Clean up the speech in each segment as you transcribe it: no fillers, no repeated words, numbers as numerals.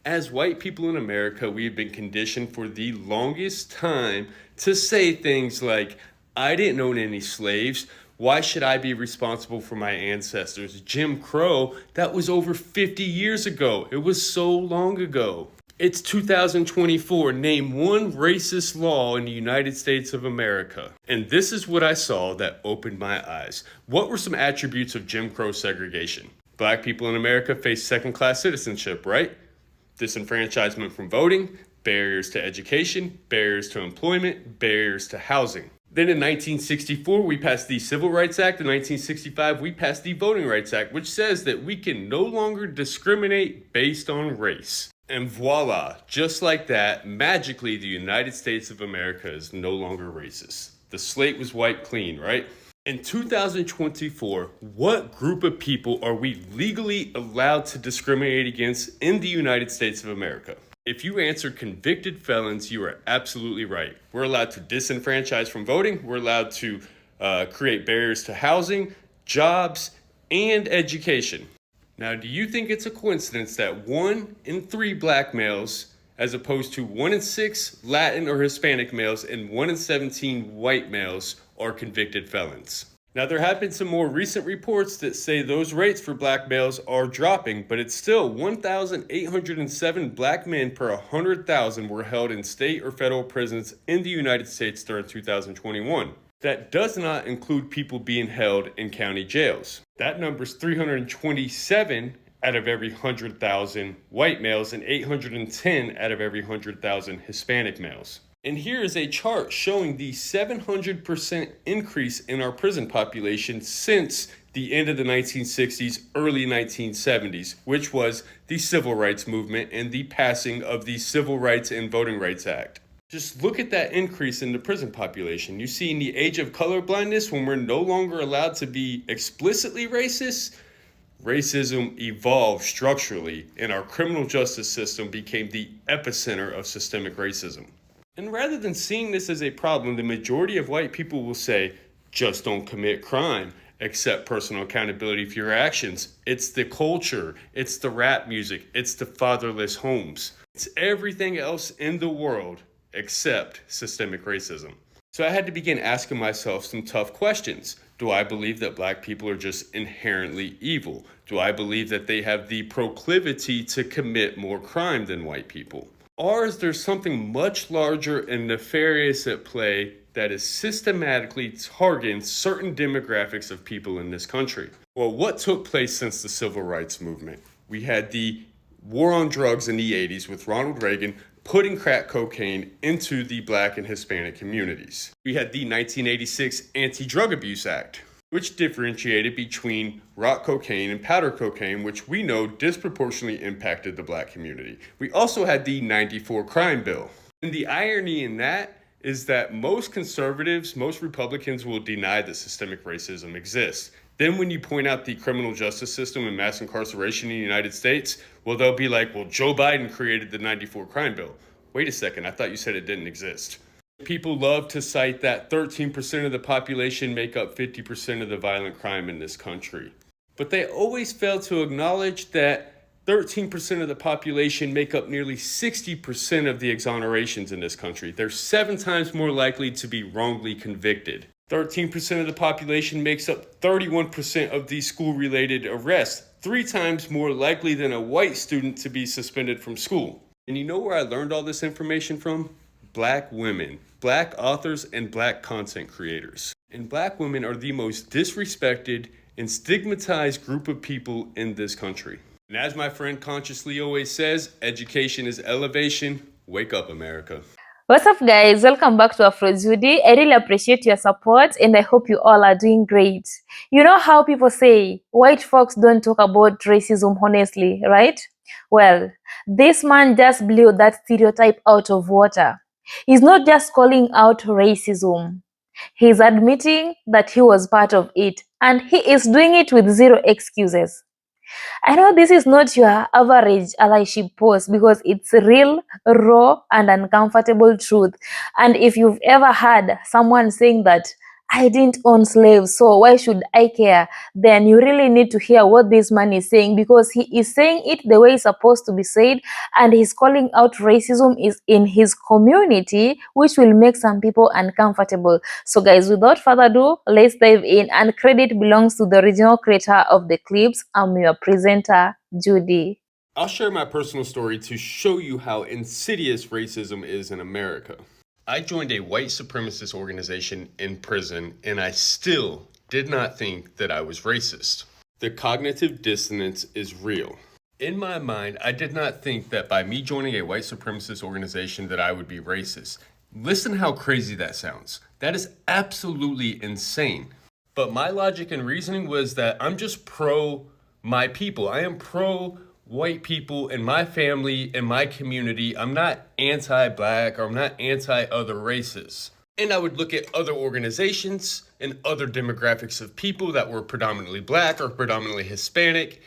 As white people in America, we have been conditioned for the longest time to say things like, I didn't own any slaves. Why should I be responsible for my ancestors? Jim Crow, that was over 50 years ago. It was so long ago. It's 2024. Name one racist law in the United States of America. And this is what I saw that opened my eyes. What were some attributes of Jim Crow segregation? Black people in America face second-class citizenship, right? Disenfranchisement from voting, barriers to education, barriers to employment, barriers to housing. Then in 1964, we passed the Civil Rights Act. In 1965, we passed the Voting Rights Act, which says that we can no longer discriminate based on race. And voila, just like that, magically, the United States of America is no longer racist. The slate was wiped clean, right? In 2024, what group of people are we legally allowed to discriminate against in the United States of America? If you answer convicted felons, you are absolutely right. We're allowed to disenfranchise from voting. We're allowed to create barriers to housing, jobs, and education. Now, do you think it's a coincidence that 1 in 3 black males, as opposed to 1 in 6 Latin or Hispanic males and 1 in 17 white males, are convicted felons? Now, there have been some more recent reports that say those rates for black males are dropping, but it's still 1,807 black men per 100,000 were held in state or federal prisons in the United States during 2021. That does not include people being held in county jails. That number's 327 out of every 100,000 white males and 810 out of every 100,000 Hispanic males. And here is a chart showing the 700% increase in our prison population since the end of the 1960s, early 1970s, which was the Civil Rights Movement and the passing of the Civil Rights and Voting Rights Act. Just look at that increase in the prison population. You see, in the age of colorblindness, when we're no longer allowed to be explicitly racist, racism evolved structurally, and our criminal justice system became the epicenter of systemic racism. And rather than seeing this as a problem, the majority of white people will say, just don't commit crime, accept personal accountability for your actions. It's the culture, it's the rap music, it's the fatherless homes. It's everything else in the world except systemic racism. So I had to begin asking myself some tough questions. Do I believe that black people are just inherently evil? Do I believe that they have the proclivity to commit more crime than white people? Or is there something much larger and nefarious at play that is systematically targeting certain demographics of people in this country? Well, what took place since the Civil Rights Movement? We had the war on drugs in the 80s with Ronald Reagan putting crack cocaine into the black and Hispanic communities. We had the 1986 Anti-Drug Abuse Act, which differentiated between rock cocaine and powder cocaine, which we know disproportionately impacted the black community. We also had the 94 crime bill. And the irony in that is that most conservatives, most Republicans will deny that systemic racism exists. Then when you point out the criminal justice system and mass incarceration in the United States, well, they'll be like, well, Joe Biden created the 94 crime bill. Wait a second, I thought you said it didn't exist. People love to cite that 13% of the population make up 50% of the violent crime in this country. But they always fail to acknowledge that 13% of the population make up nearly 60% of the exonerations in this country. They're 7 times more likely to be wrongly convicted. 13% of the population makes up 31% of these school-related arrests, 3 times more likely than a white student to be suspended from school. And you know where I learned all this information from? Black women, black authors, and black content creators. And black women are the most disrespected and stigmatized group of people in this country. And as my friend Consciously always says, education is elevation. Wake up, America. What's up, guys? Welcome back to Afrojudy. I really appreciate your support and I hope you all are doing great. You know how people say white folks don't talk about racism honestly, right? Well, this man just blew that stereotype out of water. He's not just calling out racism. He's admitting that he was part of it and he is doing it with zero excuses. I know this is not your average allyship post because it's real, raw, and uncomfortable truth. And if you've ever heard someone saying that, I didn't own slaves, so why should I care? Then you really need to hear what this man is saying, because he is saying it the way it's supposed to be said, and he's calling out racism is in his community, which will make some people uncomfortable. So guys, without further ado, let's dive in, and credit belongs to the original creator of the clips. I'm your presenter, Judy. I'll share my personal story to show you how insidious racism is in America. I joined a white supremacist organization in prison, and I still did not think that I was racist. The cognitive dissonance is real. In my mind, I did not think that by me joining a white supremacist organization that I would be racist. Listen how crazy that sounds. That is absolutely insane. But my logic and reasoning was that I'm just pro my people. I am pro white people in my family, in my community. I'm not anti-black, or I'm not anti-other races. And I would look at other organizations and other demographics of people that were predominantly black or predominantly Hispanic,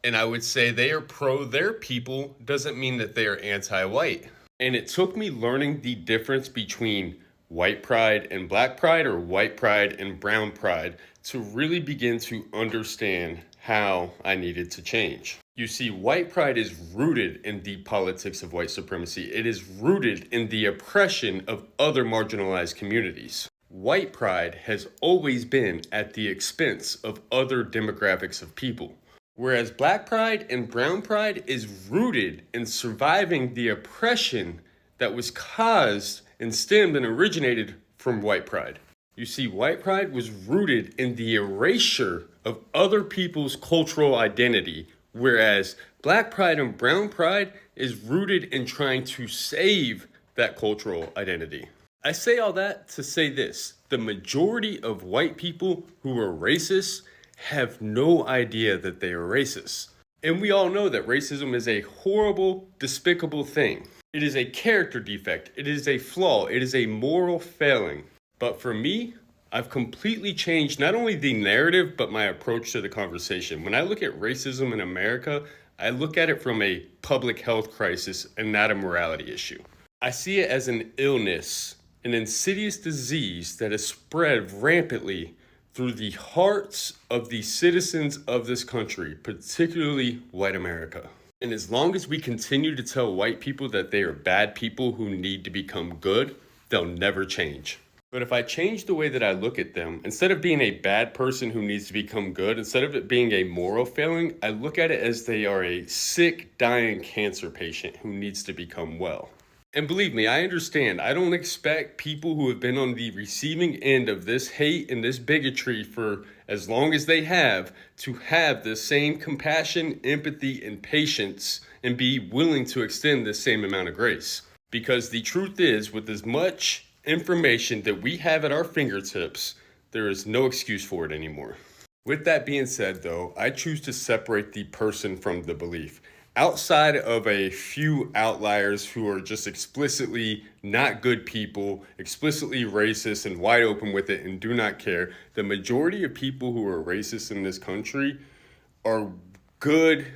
and I would say they are pro their people doesn't mean that they are anti-white. And it took me learning the difference between white pride and black pride, or white pride and brown pride, to really begin to understand how I needed to change. You see, white pride is rooted in the politics of white supremacy. It is rooted in the oppression of other marginalized communities. White pride has always been at the expense of other demographics of people. Whereas black pride and brown pride is rooted in surviving the oppression that was caused and stemmed and originated from white pride. You see, white pride was rooted in the erasure of other people's cultural identity, whereas black pride and brown pride is rooted in trying to save that cultural identity. I say all that to say this: the majority of white people who are racist have no idea that they are racist. And we all know that racism is a horrible, despicable thing. It is a character defect. It is a flaw. It is a moral failing. But for me, I've completely changed not only the narrative, but my approach to the conversation. When I look at racism in America, I look at it from a public health crisis and not a morality issue. I see it as an illness, an insidious disease that has spread rampantly through the hearts of the citizens of this country, particularly white America. And as long as we continue to tell white people that they are bad people who need to become good, they'll never change. But if I change the way that I look at them, instead of being a bad person who needs to become good, instead of it being a moral failing, I look at it as they are a sick, dying cancer patient who needs to become well. And believe me, I understand. I don't expect people who have been on the receiving end of this hate and this bigotry for as long as they have to have the same compassion, empathy, and patience, and be willing to extend the same amount of grace. Because the truth is, with as much information that we have at our fingertips, there is no excuse for it anymore. With that being said, though, I choose to separate the person from the belief. Outside of a few outliers who are just explicitly not good people, explicitly racist and wide open with it and do not care, the majority of people who are racist in this country are good,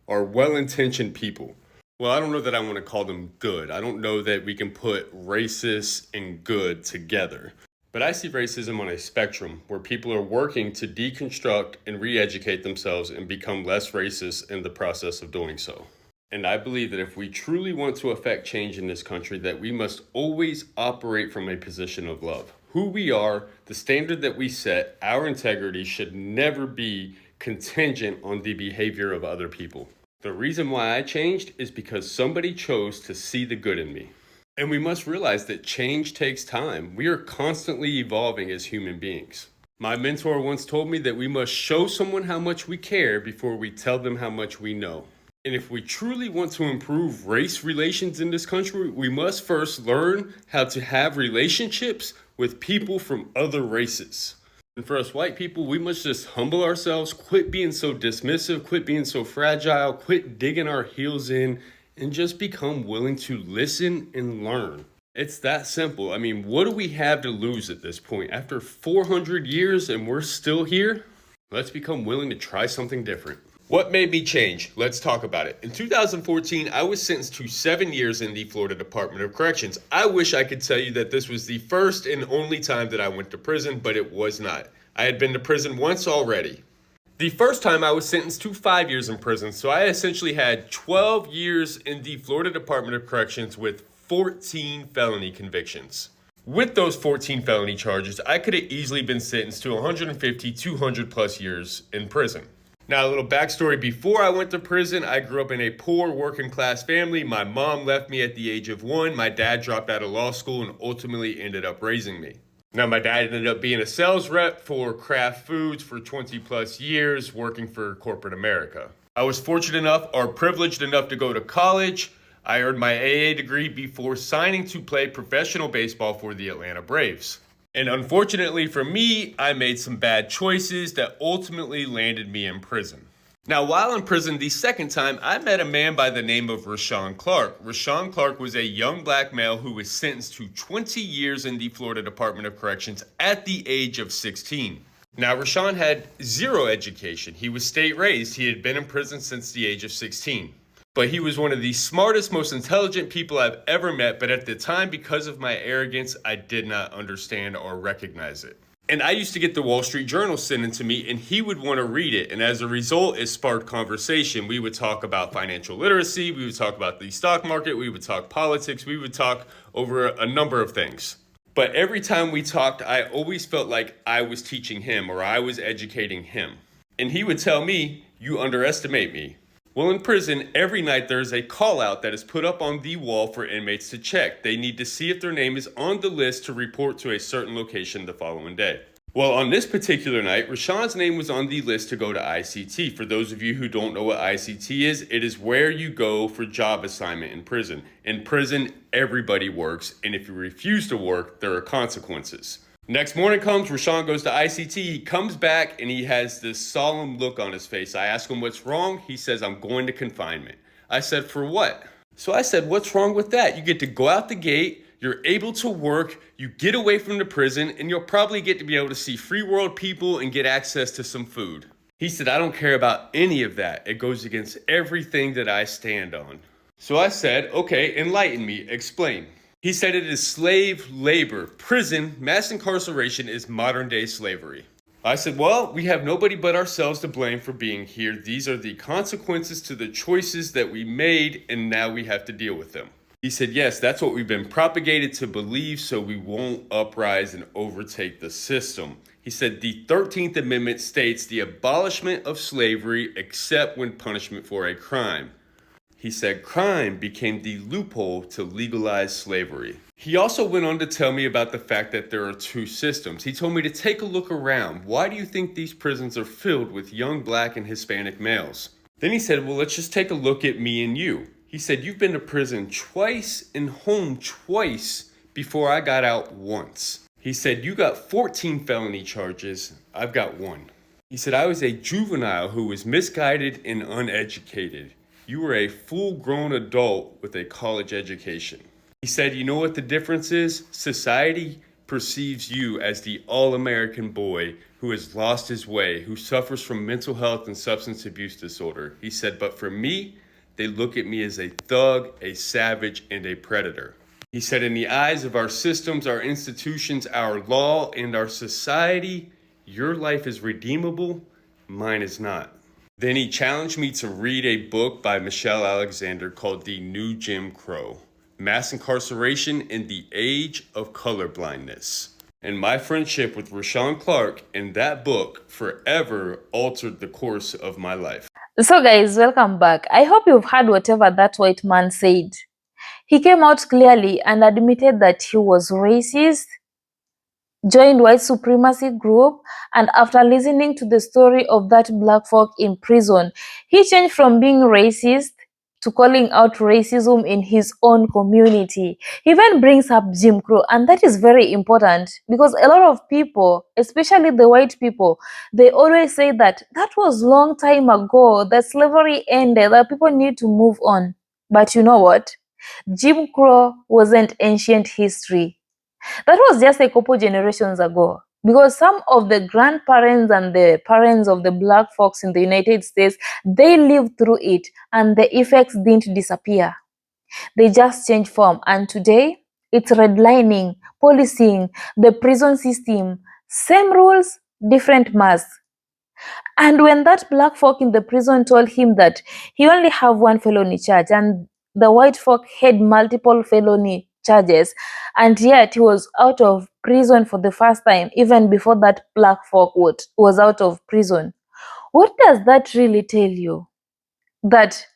are well-intentioned people. Well, I don't know that I want to call them good. I don't know that we can put racist and good together. But I see racism on a spectrum where people are working to deconstruct and re-educate themselves and become less racist in the process of doing so. And I believe that if we truly want to affect change in this country, that we must always operate from a position of love. Who we are, the standard that we set, our integrity should never be contingent on the behavior of other people. The reason why I changed is because somebody chose to see the good in me. And we must realize that change takes time. We are constantly evolving as human beings. My mentor once told me that we must show someone how much we care before we tell them how much we know. And if we truly want to improve race relations in this country, we must first learn how to have relationships with people from other races. And for us white people, we must just humble ourselves, quit being so dismissive, quit being so fragile, quit digging our heels in, and just become willing to listen and learn. It's that simple. I mean, what do we have to lose at this point? After 400 years and we're still here? Let's become willing to try something different. What made me change? Let's talk about it. In 2014, I was sentenced to 7 years in the Florida Department of Corrections. I wish I could tell you that this was the first and only time that I went to prison, but it was not. I had been to prison once already. The first time I was sentenced to 5 years in prison, so I essentially had 12 years in the Florida Department of Corrections with 14 felony convictions. With those 14 felony charges, I could have easily been sentenced to 150, 200 plus years in prison. Now, a little backstory. Before I went to prison, I grew up in a poor working class family. My mom left me at the age of 1. My dad dropped out of law school and ultimately ended up raising me. Now, my dad ended up being a sales rep for Kraft Foods for 20 plus years, working for corporate America. I was fortunate enough or privileged enough to go to college. I earned my AA degree before signing to play professional baseball for the Atlanta Braves. And unfortunately for me, I made some bad choices that ultimately landed me in prison. Now, while in prison the second time, I met a man by the name of Rashawn Clark. Rashawn Clark was a young black male who was sentenced to 20 years in the Florida Department of Corrections at the age of 16. Now, Rashawn had zero education. He was state raised. He had been in prison since the age of 16. But he was one of the smartest, most intelligent people I've ever met. But at the time, because of my arrogance, I did not understand or recognize it. And I used to get the Wall Street Journal sent into me, and he would want to read it. And as a result, it sparked conversation. We would talk about financial literacy. We would talk about the stock market. We would talk politics. We would talk over a number of things. But every time we talked, I always felt like I was teaching him or I was educating him. And he would tell me, "You underestimate me." Well, in prison, every night there is a call out that is put up on the wall for inmates to check. They need to see if their name is on the list to report to a certain location the following day. Well, on this particular night, Rashawn's name was on the list to go to ICT. For those of you who don't know what ICT is, it is where you go for job assignment in prison. In prison, everybody works, and if you refuse to work, there are consequences. Next morning comes, Rashawn goes to ICT, he comes back and he has this solemn look on his face. I ask him what's wrong. He says, "I'm going to confinement." I said, "For what?" So I said, "What's wrong with that? You get to go out the gate, you're able to work, you get away from the prison, and you'll probably get to be able to see free world people and get access to some food." He said, "I don't care about any of that. It goes against everything that I stand on." So I said, "Okay, enlighten me, explain." He said it is slave labor. Prison, mass incarceration is modern day slavery. I said, "Well, we have nobody but ourselves to blame for being here. These are the consequences to the choices that we made, and now we have to deal with them." He said, "Yes, that's what we've been propagated to believe, so we won't uprise and overtake the system." He said, "The 13th Amendment states the abolishment of slavery except when punishment for a crime." He said crime became the loophole to legalize slavery. He also went on to tell me about the fact that there are two systems. He told me to take a look around. Why do you think these prisons are filled with young black and Hispanic males? Then he said, "Well, let's just take a look at me and you." He said, "You've been to prison twice and home twice before I got out once." He said, "You got 14 felony charges. I've got one." He said, "I was a juvenile who was misguided and uneducated. You were a full-grown adult with a college education." He said, "You know what the difference is? Society perceives you as the all-American boy who has lost his way, who suffers from mental health and substance abuse disorder." He said, "But for me, they look at me as a thug, a savage, and a predator." He said, "In the eyes of our systems, our institutions, our law, and our society, your life is redeemable, mine is not." Then he challenged me to read a book by Michelle Alexander called The New Jim Crow: Mass Incarceration in the Age of Colorblindness. And my friendship with Rashawn Clark and that book forever altered the course of my life. So, guys, welcome back. I hope you've heard whatever that white man said. He came out clearly and admitted that he was racist, joined white supremacy group, and after listening to the story of that black folk in prison, he changed from being racist to calling out racism in his own community. He even brings up Jim Crow, and that is very important because a lot of people, especially the white people, they always say that that was long time ago, that slavery ended, that people need to move on. But you know what? Jim Crow wasn't ancient history. That was just a couple generations ago. because some of the grandparents and the parents of the black folks in the United States, they lived through it and the effects didn't disappear. They just changed form. And today, it's redlining, policing, the prison system, same rules, different masks. And when that black folk in the prison told him that he only have one felony charge and the white folk had multiple felony charges, and yet he was out of prison for the first time, even before that black folk was out of prison. What does that really tell you? That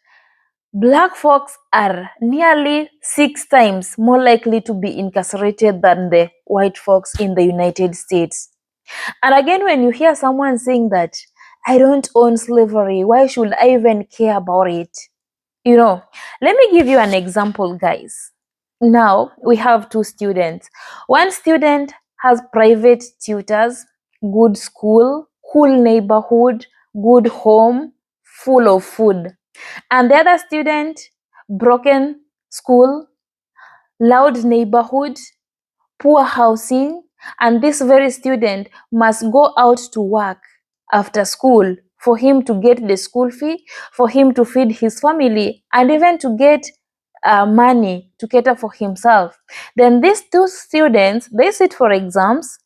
black folks are nearly 6 times more likely to be incarcerated than the white folks in the United States. And again, when you hear someone saying that, I don't own slavery, why should I even care about it? Let me give you an example, guys. Now we have two students. One student has private tutors, good school, cool neighborhood, good home, full of food. And the other student, broken school, loud neighborhood, poor housing, and this very student must go out to work after school for him to get the school fee, for him to feed his family, and even to get money to cater for himself. Then these two students, they sit for exams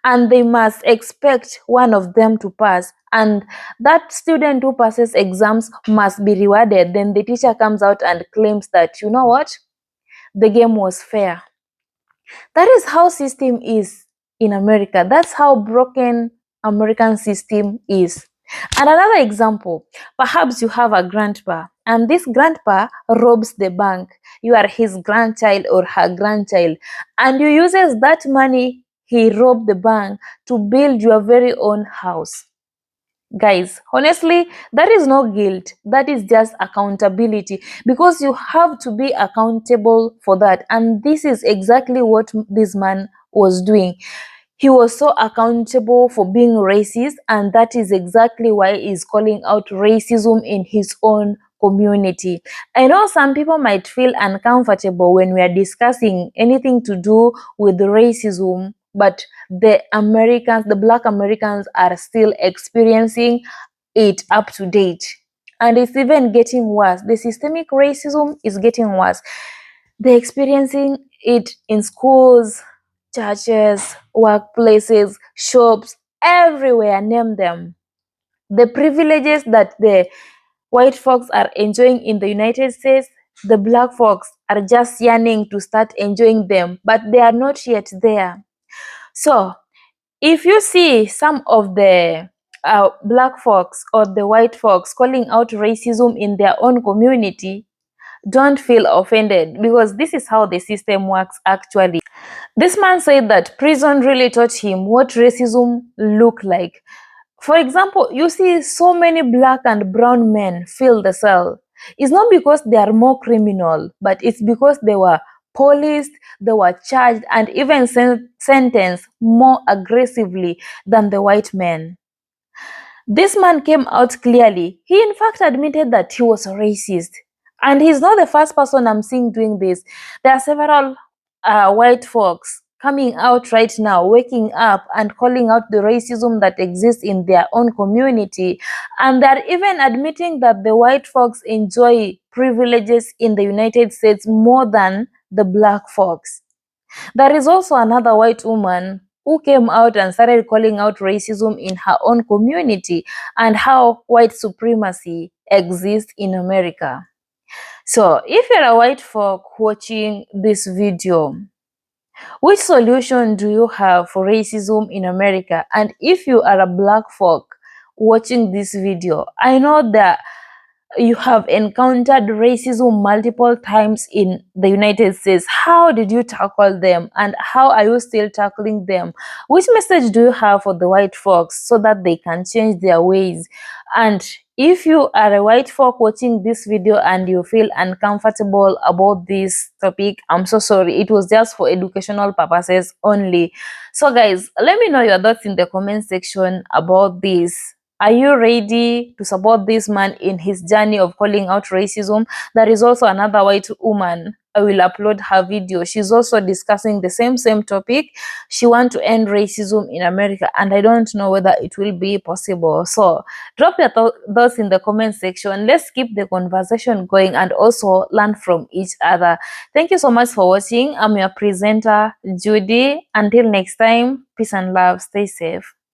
and they must expect one of them to pass, and that student who passes exams must be rewarded. Then the teacher comes out and claims that, you know what, the game was fair. That is how system is in America. That's how broken American system is. And another example, perhaps you have a grandpa and this grandpa robs the bank. You are his grandchild or her grandchild, and you uses that money he robbed the bank to build your very own house. Guys, honestly, that is no guilt. That is just accountability, because you have to be accountable for that. And this is exactly what this man was doing. He was so accountable for being racist, and that is exactly why he's calling out racism in his own community. I know some people might feel uncomfortable when we are discussing anything to do with racism, but the black Americans are still experiencing it up to date. And it's even getting worse. The systemic racism is getting worse. They're experiencing it in schools, churches, workplaces, shops, everywhere, name them. The privileges that the white folks are enjoying in the United States, the black folks are just yearning to start enjoying them, but they are not yet there. So, if you see some of the black folks or the white folks calling out racism in their own community, don't feel offended, because this is how the system works actually. This man said that prison really taught him what racism looked like. For example, you see so many black and brown men fill the cell. It's not because they are more criminal, but it's because they were policed, they were charged, and even sentenced more aggressively than the white men. This man came out clearly. He, in fact, admitted that he was a racist. And he's not the first person I'm seeing doing this. There are several white folks coming out right now, waking up and calling out the racism that exists in their own community. And they're even admitting that the white folks enjoy privileges in the United States more than the black folks. There is also another white woman who came out and started calling out racism in her own community and how white supremacy exists in America. So, if you're a white folk watching this video, which solution do you have for racism in America? And if you are a black folk watching this video, I know that you have encountered racism multiple times in the United States. How did you tackle them, and how are you still tackling them? Which message do you have for the white folks so that they can change their ways? And if you are a white folk watching this video and you feel uncomfortable about this topic, I'm so sorry. It was just for educational purposes only. So guys, let me know your thoughts in the comment section about this. Are you ready to support this man in his journey of calling out racism? There is also another white woman I will upload her video. She's also discussing the same topic. She wants to end racism in America, and I don't know whether it will be possible. So drop your thoughts in the comment section. Let's keep the conversation going and also learn from each other. Thank you so much for watching. I'm your presenter, Judy. Until next time, peace and love. Stay safe.